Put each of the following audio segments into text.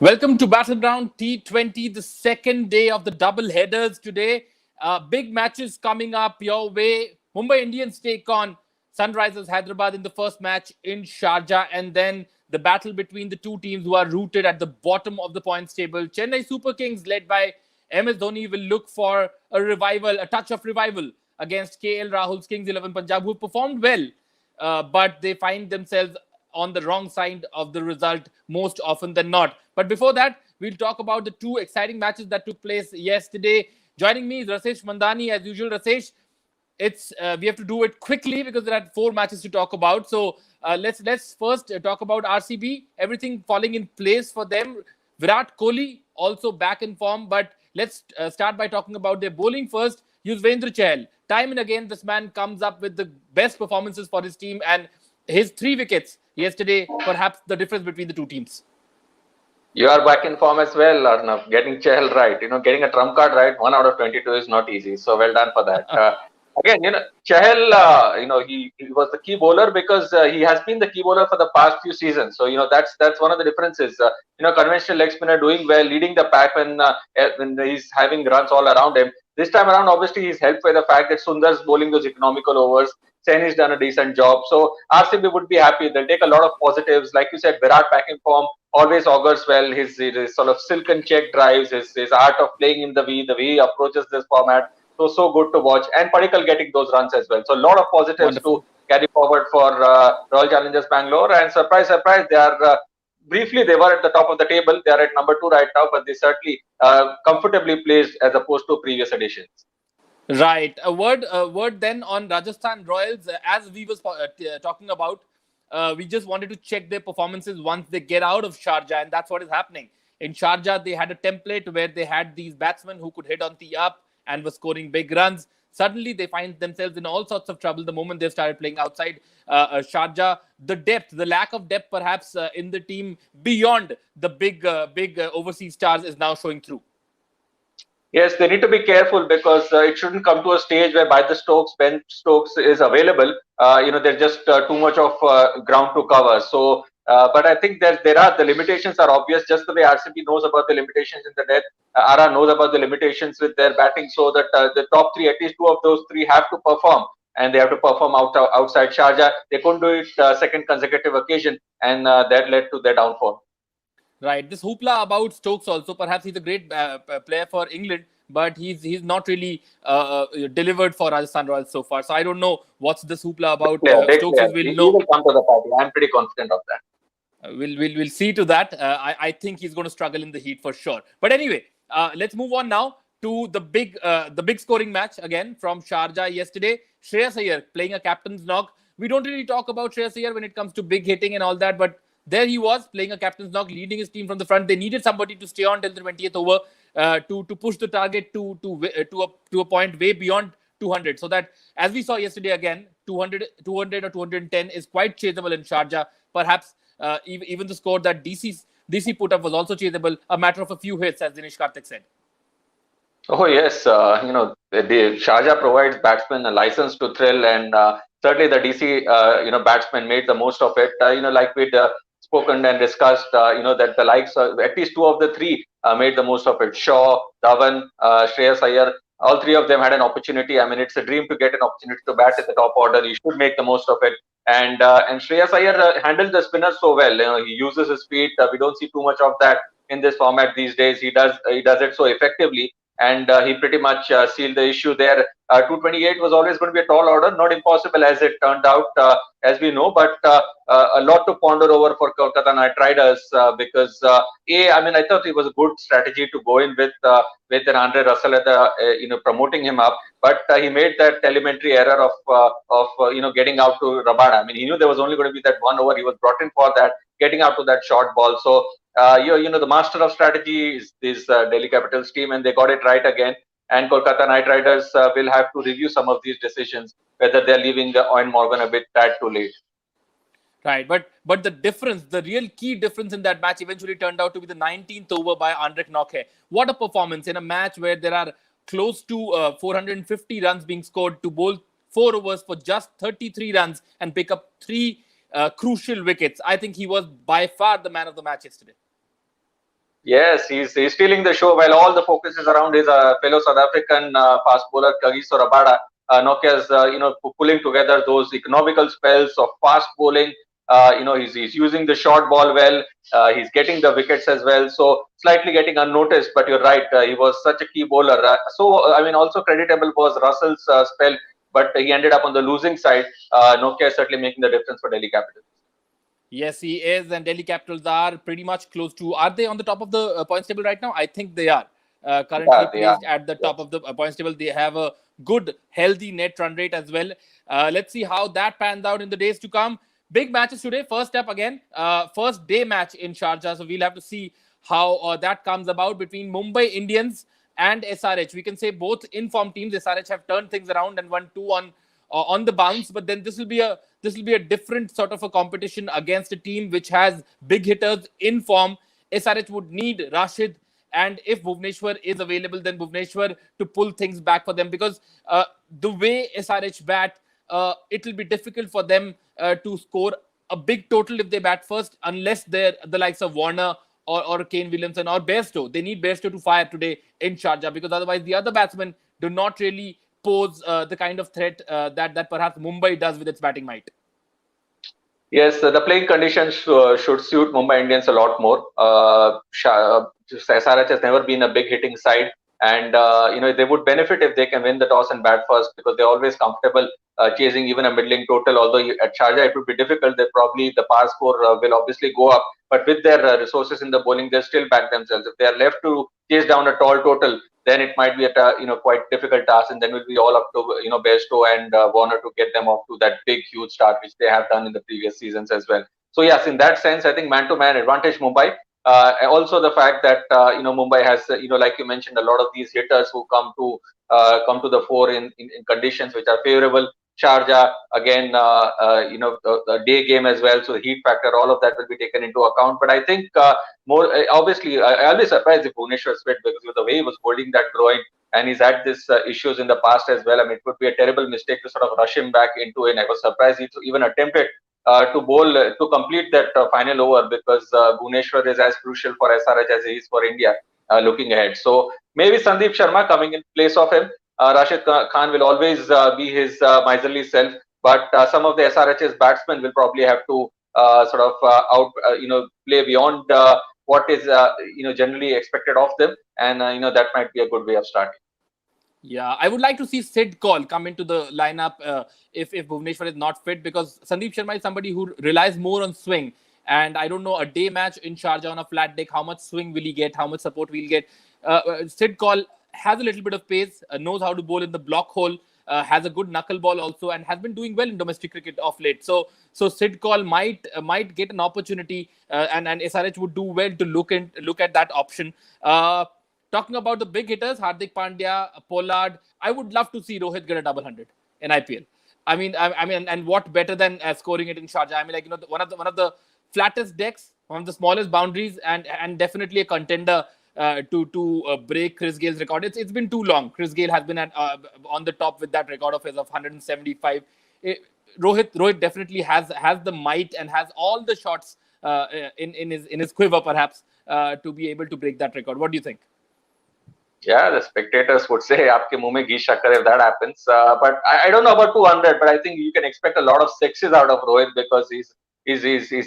Welcome to Battleground T20, the second day of the double headers today. Big matches coming up your way. Mumbai Indians take on Sunrisers Hyderabad in the first match in Sharjah, and then the battle between the two teams who are rooted at the bottom of the points table. Chennai Super Kings, led by MS Dhoni, will look for a revival, a touch of revival against KL Rahul's Kings 11 Punjab, who performed well, but they find themselves on the wrong side of the result most often than not. But before that, we'll talk about the two exciting matches that took place yesterday. Joining me is Rasesh Mandani, as usual. Rasesh, it's we have to do it quickly because there are four matches to talk about. So let's first talk about RCB. Everything falling in place for them. Virat Kohli also back in form, but let's start by talking about their bowling first. Yuzvendra Chahal. Time and again, this man comes up with the best performances for his team, and his 3 wickets yesterday, perhaps the difference between the two teams. You are back in form as well, Arnab. Getting Chahal right. Getting a trump card right, 1 out of 22 is not easy. So well done for that. Again, Chahal, he was the key bowler because he has been the key bowler for the past few seasons. So, that's one of the differences. Conventional leg spinner doing well, leading the pack when he's having runs all around him. This time around, obviously, he's helped by the fact that Sundar's bowling those economical overs. Saini's done a decent job. So RCB would be happy. They'll take a lot of positives. Like you said, Virat back in form always augurs well. His sort of silken check drives, his art of playing in the way he approaches this format. So good to watch. And Padikkal getting those runs as well. So a lot of positives to carry forward for Royal Challengers Bangalore. And surprise, they are briefly, they were at the top of the table. They are at number 2 right now, but they certainly comfortably placed as opposed to previous editions. Right. A word then on Rajasthan Royals. As we was talking about, we just wanted to check their performances once they get out of Sharjah, and that's what is happening. In Sharjah, they had a template where they had these batsmen who could hit on the up and were scoring big runs. Suddenly, they find themselves in all sorts of trouble the moment they started playing outside Sharjah. The depth, the lack of depth, perhaps in the team beyond the big overseas stars, is now showing through. Yes, they need to be careful because it shouldn't come to a stage where by the Stokes, Ben Stokes is available. There's just too much of ground to cover. So, but I think there are the limitations are obvious. Just the way RCB knows about the limitations in the depth, RR knows about the limitations with their batting. So that the top three, at least two of those three, have to perform, and they have to perform outside Sharjah. They couldn't do it second consecutive occasion, and that led to their downfall. Right. This hoopla about Stokes also, perhaps he's a great player for England, but he's not really delivered for Rajasthan Royals so far. So I don't know what's this hoopla about. Stokes will know. He will come to the party. I'm pretty confident of that. We'll see to that. I think he's going to struggle in the heat for sure. But anyway, let's move on now to the big scoring match again from Sharjah yesterday. Shreyas Iyer playing a captain's knock. We don't really talk about Shreyas Iyer when it comes to big hitting and all that, but there he was playing a captain's knock, leading his team from the front. They needed somebody to stay on till the 20th over to push the target to a point way beyond 200. So that, as we saw yesterday again, 200 or 210 is quite chaseable in Sharjah. Perhaps even the score that DC put up was also chaseable, a matter of a few hits, as Dinesh Karthik said. Oh yes, the Sharjah provides batsmen a license to thrill, and certainly the DC batsmen made the most of it. Like we'd spoken and discussed, that the likes at least two of the three made the most of it. Shaw, Dhawan, Shreyas Iyer, all three of them had an opportunity. I mean, it's a dream to get an opportunity to bat at the top order. You should make the most of it. And Shreyas Iyer handles the spinner so well. He uses his feet. We don't see too much of that in this format these days. He does it so effectively. And he pretty much sealed the issue there. 228 was always going to be a tall order, not impossible as it turned out, as we know, but a lot to ponder over for Kolkata Knight Riders because I thought it was a good strategy to go in with an Andre Russell at promoting him up, but he made that elementary error of getting out to Rabada. I mean, he knew there was only going to be that 1 over. He was brought in for that, getting out to that short ball. So the master of strategy is this Delhi Capitals team, and they got it right again. And Kolkata Knight Riders will have to review some of these decisions, whether they're leaving Owen Morgan a bit too late. Right, but the difference, the real key difference in that match eventually turned out to be the 19th over by Anrich Nortje. What a performance in a match where there are close to 450 runs being scored, to bowl 4 overs for just 33 runs and pick up 3 crucial wickets. I think he was by far the man of the match yesterday. Yes, he's stealing the show while all the focus is around his fellow South African fast bowler Kagiso Rabada. Nokia's pulling together those economical spells of fast bowling. He's using the short ball well. He's getting the wickets as well. So slightly getting unnoticed, but you're right. He was such a key bowler. Also creditable was Russell's spell, but he ended up on the losing side. Nokia is certainly making the difference for Delhi Capitals. Yes, he is, and Delhi Capitals are pretty much close to. Are they on the top of the points table right now? I think they are. Currently Yeah, they are. placed at the top of the points table. They have a good, healthy net run rate as well. Let's see how that pans out in the days to come. Big matches today. First up again, first day match in Sharjah. So we'll have to see how that comes about between Mumbai Indians and SRH. We can say both informed teams. SRH have turned things around and won 2 on the bounce, but then this will be a different sort of a competition against a team which has big hitters in form. SRH would need Rashid, and if Bhuvneshwar is available, then Bhuvneshwar to pull things back for them, because the way SRH bat, it will be difficult for them to score a big total if they bat first, unless they're the likes of Warner or Kane Williamson or Bairstow. They need Bairstow to fire today in Sharjah, because otherwise the other batsmen do not really pose the kind of threat that perhaps Mumbai does with its batting might. Yes, the playing conditions should suit Mumbai Indians a lot more. SRH has never been a big hitting side, and they would benefit if they can win the toss and bat first, because they're always comfortable chasing even a middling total. Although at Sharjah it would be difficult, the par score will obviously go up, but with their resources in the bowling, they'll still back themselves. If they are left to chase down a tall total, then it might be a quite difficult task, and then will be all up to Bairstow and Warner to get them off to that big huge start which they have done in the previous seasons as well. So yes, in that sense, I think man-to-man advantage Mumbai. Also the fact that Mumbai has like you mentioned, a lot of these hitters who come to the fore in conditions which are favorable. Sharjah again, the day game as well, so the heat factor, all of that will be taken into account. But I think more obviously, I'll be surprised if Bhuvneshwar split, because of the way he was holding that groin, and he's had this issues in the past as well. I mean, it would be a terrible mistake to sort of rush him back into it. I was surprised he even attempted to bowl to complete that final over, because Bhuvneshwar is as crucial for SRH as he is for India looking ahead. So maybe Sandeep Sharma coming in place of him. Rashid Khan will always be his miserly self, but some of the SRH's batsmen will probably have to play beyond what is generally expected of them, and that might be a good way of starting. Yeah, I would like to see Sid Kaul come into the lineup if Bhuvneshwar is not fit, because Sandeep Sharma is somebody who relies more on swing. And I don't know, a day match in Sharjah on a flat deck, how much swing will he get, how much support will he get? Sid Kaul has a little bit of pace, knows how to bowl in the block hole, has a good knuckleball also, and has been doing well in domestic cricket of late. So Sid Kaul might get an opportunity, and SRH would do well to look at that option. Talking about the big hitters, Hardik Pandya, Pollard, I would love to see Rohit get a double hundred in IPL. I mean, and what better than scoring it in Sharjah? I mean, like, one of the flattest decks, one of the smallest boundaries, and definitely a contender to break Chris Gale's record. It's been too long. Chris Gale has been on the top with that record of his of 175. Rohit definitely has the might and has all the shots in his quiver, perhaps, to be able to break that record. What do you think? Yeah, the spectators would say "Aapke muh mein ghee shakkar" if that happens. But I don't know about 200, but I think you can expect a lot of sixes out of Rohit, because he's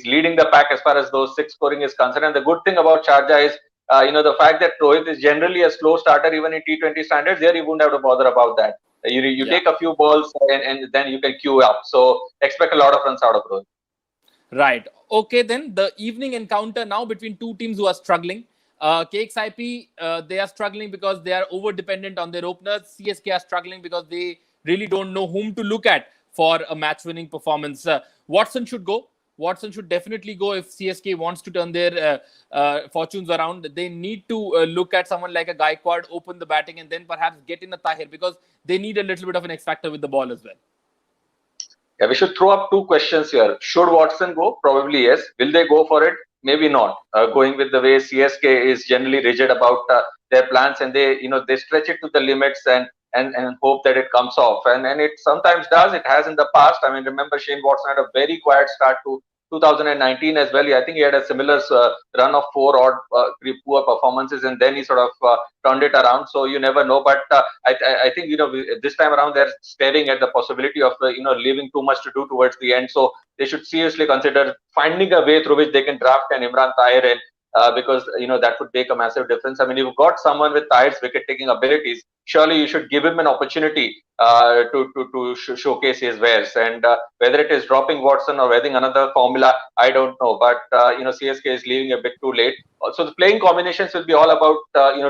leading the pack as far as those six scoring is concerned. And the good thing about Sharjah is the fact that Rohit is generally a slow starter even in T20 standards. There you wouldn't have to bother about that. You take a few balls and then you can queue up. So expect a lot of runs out of Rohit. Right. Okay, then the evening encounter now between two teams who are struggling. KXIP, they are struggling because they are over dependent on their openers. CSK are struggling because they really don't know whom to look at for a match-winning performance. Watson should go. Watson should definitely go if CSK wants to turn their fortunes around. They need to look at someone like a Gaikwad, open the batting, and then perhaps get in a Tahir, because they need a little bit of an X factor with the ball as well. Yeah, we should throw up two questions here. Should Watson go? Probably yes. Will they go for it? Maybe not. Going with the way CSK is generally rigid about their plans, and they stretch it to the limits and hope that it comes off. And it sometimes does. It has in the past. I mean, remember Shane Watson had a very quiet start to 2019 as well. I think he had a similar run of four odd poor performances, and then he sort of turned it around. So you never know. But I think this time around they're staring at the possibility of leaving too much to do towards the end. So they should seriously consider finding a way through which they can draft an Imran Tahir in. Because that would make a massive difference. I mean, you've got someone with Tahir's wicket-taking abilities. Surely you should give him an opportunity to showcase his wares. And whether it is dropping Watson or adding another formula, I don't know. But CSK is leaving a bit too late. So the playing combinations will be all about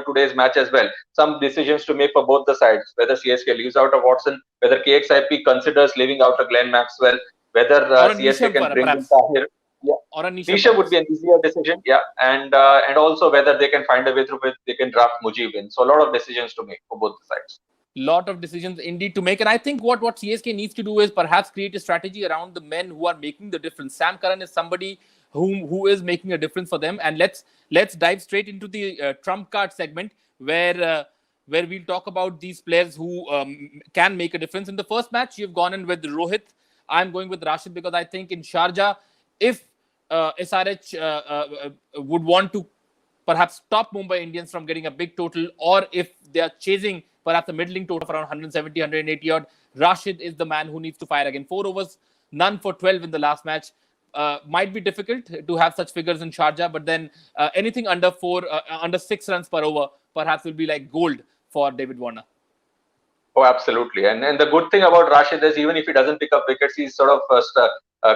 today's match as well. Some decisions to make for both the sides. Whether CSK leaves out a Watson, whether KXIP considers leaving out a Glenn Maxwell, whether CSK can bring in Tahir. Yeah, or a Nisha would be an easier decision, and also whether they can find a way through which they can draft Mujib in. So a lot of decisions to make for both the sides. Lot of decisions indeed to make, and I think what CSK needs to do is perhaps create a strategy around the men who are making the difference. Sam Curran is somebody who is making a difference for them, and let's dive straight into the trump card segment where we'll talk about these players who can make a difference. In the first match, you've gone in with Rohit. I'm going with Rashid because I think in Sharjah, if SRH would want to perhaps stop Mumbai Indians from getting a big total, or if they are chasing perhaps a middling total of around 170, 180 odd, Rashid is the man who needs to fire again. 4 overs, none for 12 in the last match. Might be difficult to have such figures in Sharjah, but then anything under 6 runs per over perhaps will be like gold for David Warner. Oh, absolutely. And the good thing about Rashid is even if he doesn't pick up wickets, he sort of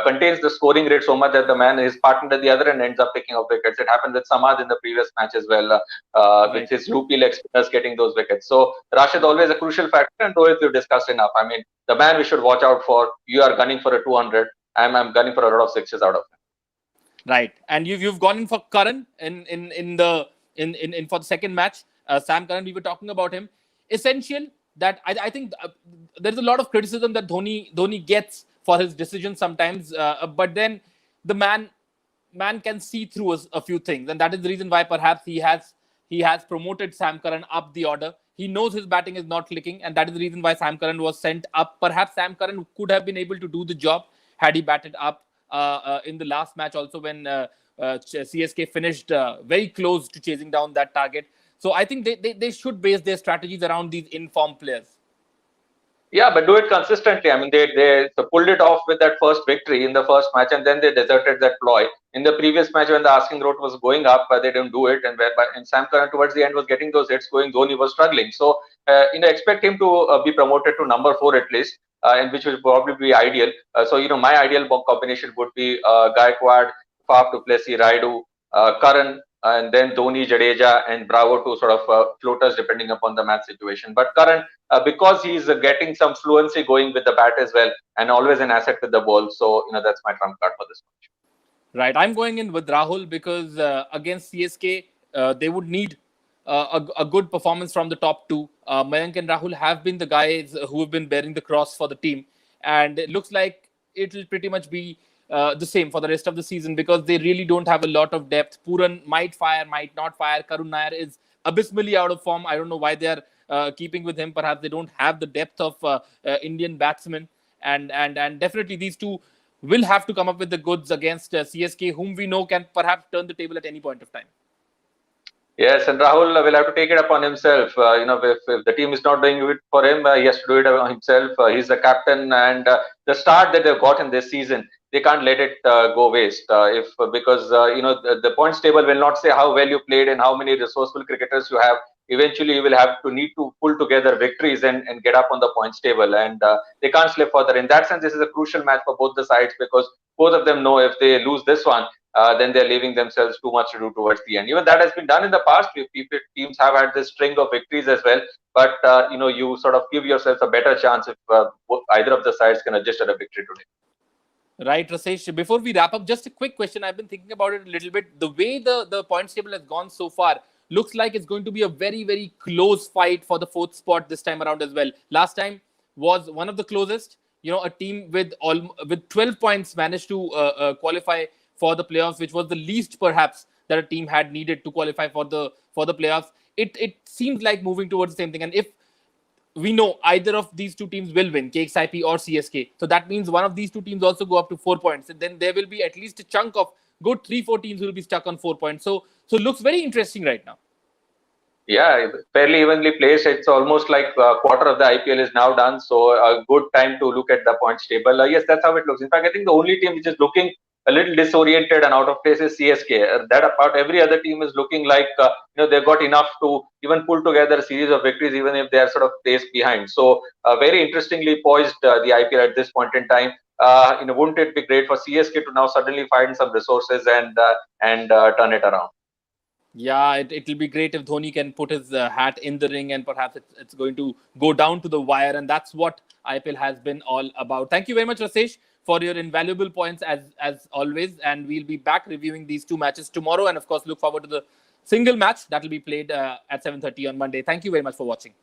contains the scoring rate so much that the man is partnered at the other end ends up picking up wickets. It happened with Samad in the previous match as well, with his loopy leg spinners getting those wickets. So Rashid always a crucial factor, and Rohit we've discussed enough. I mean, the man we should watch out for. You are gunning for a 200. I'm gunning for a lot of sixes out of him. Right, and you've gone in for Curran in for the second match. Sam Curran, we were talking about him. Essential that I think there's a lot of criticism that Dhoni gets for his decisions sometimes, but then the man can see through a few things, and that is the reason why perhaps he has promoted Sam Curran up the order. He knows his batting is not clicking, and that is the reason why Sam Curran was sent up. Perhaps Sam Curran could have been able to do the job had he batted up in the last match also when CSK finished very close to chasing down that target. So I think they should base their strategies around these informed players. Yeah, but do it consistently. I mean, they pulled it off with that first victory in the first match, and then they deserted that ploy. In the previous match, when the asking rate was going up, they didn't do it, and Sam Curran towards the end was getting those hits going. Dhoni was struggling. So, expect him to be promoted to number 4 at least, and which will probably be ideal. My ideal combination would be Gaikwad, Faf du Plessis, Raidu, Curran, and then Dhoni, Jadeja, and Bravo to sort of floaters depending upon the match situation. But Curran, because he's getting some fluency going with the bat as well, and always an asset with the ball. So, that's my trump card for this match. Right. I'm going in with Rahul because against CSK, they would need a good performance from the top two. Mayank and Rahul have been the guys who have been bearing the cross for the team. And it looks like it'll pretty much be the same for the rest of the season because they really don't have a lot of depth. Puran might fire, might not fire. Karun Nair is abysmally out of form. I don't know why they're keeping with him. Perhaps they don't have the depth of Indian batsmen. And definitely these two will have to come up with the goods against CSK, whom we know can perhaps turn the table at any point of time. Yes, and Rahul will have to take it upon himself. If the team is not doing it for him, he has to do it himself. He's the captain, and the start that they've got in this season, they can't let it go waste. Because the points table will not say how well you played and how many resourceful cricketers you have. Eventually, you will have to need to pull together victories and get up on the points table, and they can't slip further. In that sense, this is a crucial match for both the sides because both of them know if they lose this one, then they're leaving themselves too much to do towards the end. Even that has been done in the past. Teams have had this string of victories as well, but you sort of give yourself a better chance if either of the sides can adjust at a victory today. Right, Rasesh. Before we wrap up, just a quick question. I've been thinking about it a little bit. The way the points table has gone so far looks like it's going to be a very, very close fight for the 4th spot this time around as well. Last time was one of the closest. A team with 12 points managed to qualify for the playoffs, which was the least perhaps that a team had needed to qualify for the playoffs. It seems like moving towards the same thing. And if we know either of these two teams will win, KXIP or CSK. So that means one of these two teams also go up to 4 points. And then there will be at least a chunk of good 3-4 teams who will be stuck on 4 points. So looks very interesting right now. Yeah, fairly evenly placed. It's almost like a quarter of the IPL is now done. So a good time to look at the points table. Yes, that's how it looks. In fact, I think the only team which is looking a little disoriented and out of place is CSK. That apart, every other team is looking like they've got enough to even pull together a series of victories, even if they are sort of placed behind. So very interestingly poised the IPL at this point in time. Wouldn't it be great for CSK to now suddenly find some resources and turn it around? Yeah, it'll be great if Dhoni can put his hat in the ring, and perhaps it's going to go down to the wire. And that's what IPL has been all about. Thank you very much, Rasesh, for your invaluable points as always. And we'll be back reviewing these two matches tomorrow. And of course, look forward to the single match that will be played at 7:30 on Monday. Thank you very much for watching.